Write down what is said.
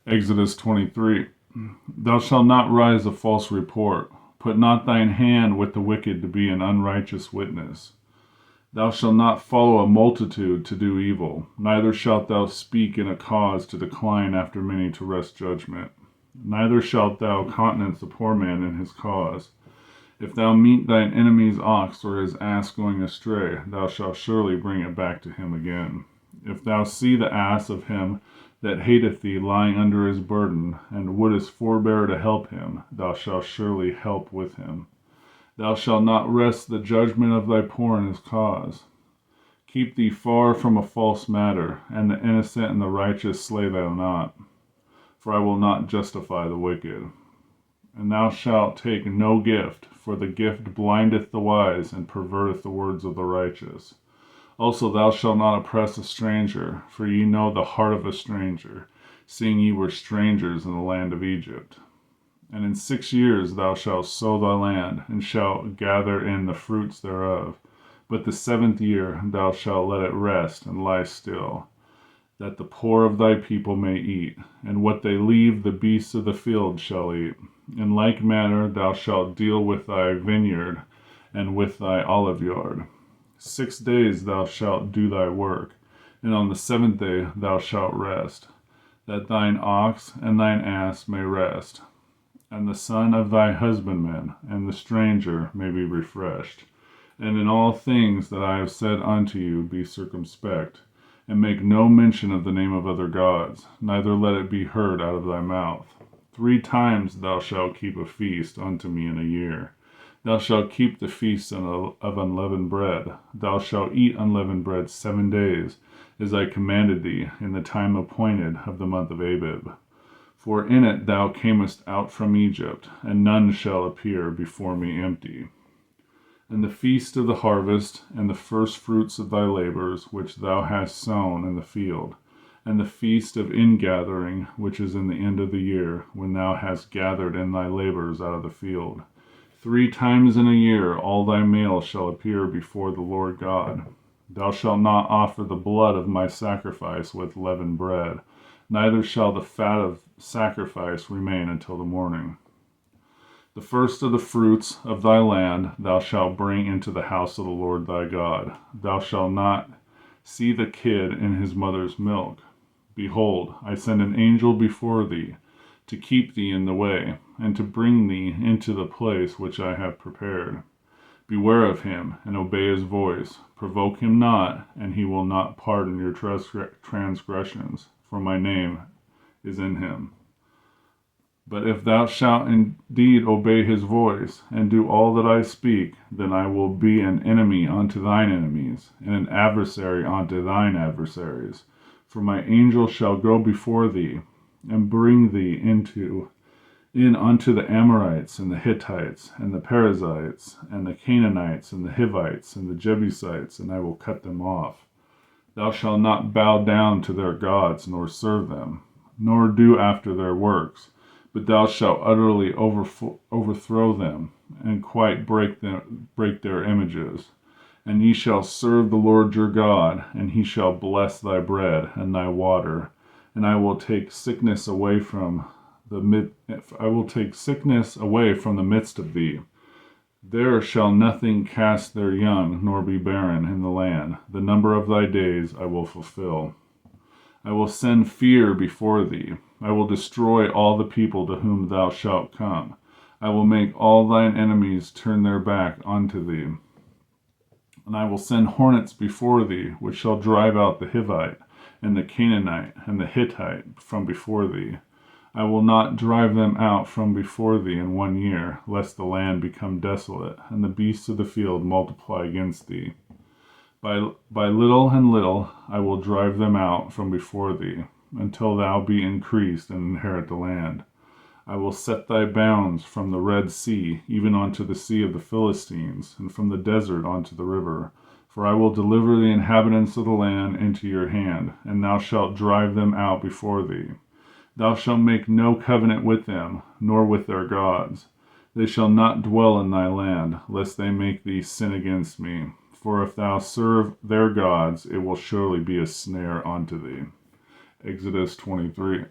Exodus 23. Thou shalt not rise a false report. Put not thine hand with the wicked to be an unrighteous witness. Thou shalt not follow a multitude to do evil, neither shalt thou speak in a cause to decline after many to wrest judgment. Neither shalt thou countenance a poor man in his cause. If thou meet thine enemy's ox or his ass going astray, thou shalt surely bring it back to him again. If thou see the ass of him that hateth thee lying under his burden, and wouldest forbear to help him, thou shalt surely help with him. Thou shalt not wrest the judgment of thy poor in his cause. Keep thee far from a false matter, and the innocent and the righteous slay thou not. For I will not justify the wicked. And thou shalt take no gift, for the gift blindeth the wise, and perverteth the words of the righteous. Also thou shalt not oppress a stranger, for ye know the heart of a stranger, seeing ye were strangers in the land of Egypt. And in 6 years thou shalt sow thy land, and shalt gather in the fruits thereof. But the 7th year thou shalt let it rest and lie still, that the poor of thy people may eat, and what they leave the beasts of the field shall eat. In like manner thou shalt deal with thy vineyard and with thy oliveyard. 6 days thou shalt do thy work, and on the 7th day thou shalt rest, that thine ox and thine ass may rest, and the son of thy husbandman and the stranger may be refreshed. And in all things that I have said unto you be circumspect, and make no mention of the name of other gods, neither let it be heard out of thy mouth. 3 times thou shalt keep a feast unto me in a year. Thou shalt keep the feast of unleavened bread. Thou shalt eat unleavened bread 7 days, as I commanded thee, in the time appointed of the month of Abib. For in it thou camest out from Egypt, and none shall appear before me empty. And the feast of the harvest, and the first fruits of thy labors, which thou hast sown in the field, and the feast of ingathering, which is in the end of the year, when thou hast gathered in thy labors out of the field. 3 times in a year all thy male shall appear before the Lord God. Thou shalt not offer the blood of my sacrifice with leavened bread, neither shall the fat of sacrifice remain until the morning. The first of the fruits of thy land thou shalt bring into the house of the Lord thy God. Thou shalt not see the kid in his mother's milk. Behold, I send an angel before thee, to keep thee in the way, and to bring thee into the place which I have prepared. Beware of him, and obey his voice. Provoke him not, and he will not pardon your transgressions, for my name is in him. But if thou shalt indeed obey his voice, and do all that I speak, then I will be an enemy unto thine enemies, and an adversary unto thine adversaries. For my angel shall go before thee, and bring thee in unto the Amorites, and the Hittites, and the Perizzites, and the Canaanites, and the Hivites, and the Jebusites, and I will cut them off. Thou shalt not bow down to their gods, nor serve them, nor do after their works, but thou shalt utterly overthrow them, and quite break their images. And ye shall serve the Lord your God, and he shall bless thy bread and thy water. And I will take sickness away from the midst of thee. There shall nothing cast their young, nor be barren in the land. The number of thy days I will fulfill. I will send fear before thee. I will destroy all the people to whom thou shalt come. I will make all thine enemies turn their back unto thee. And I will send hornets before thee, which shall drive out the Hivite, and the Canaanite, and the Hittite from before thee. I will not drive them out from before thee in 1 year, lest the land become desolate, and the beasts of the field multiply against thee. By little and little I will drive them out from before thee, until thou be increased and inherit the land. I will set thy bounds from the Red Sea, even unto the sea of the Philistines, and from the desert unto the river. For I will deliver the inhabitants of the land into your hand, and thou shalt drive them out before thee. Thou shalt make no covenant with them, nor with their gods. They shall not dwell in thy land, lest they make thee sin against me. For if thou serve their gods, it will surely be a snare unto thee. Exodus 23.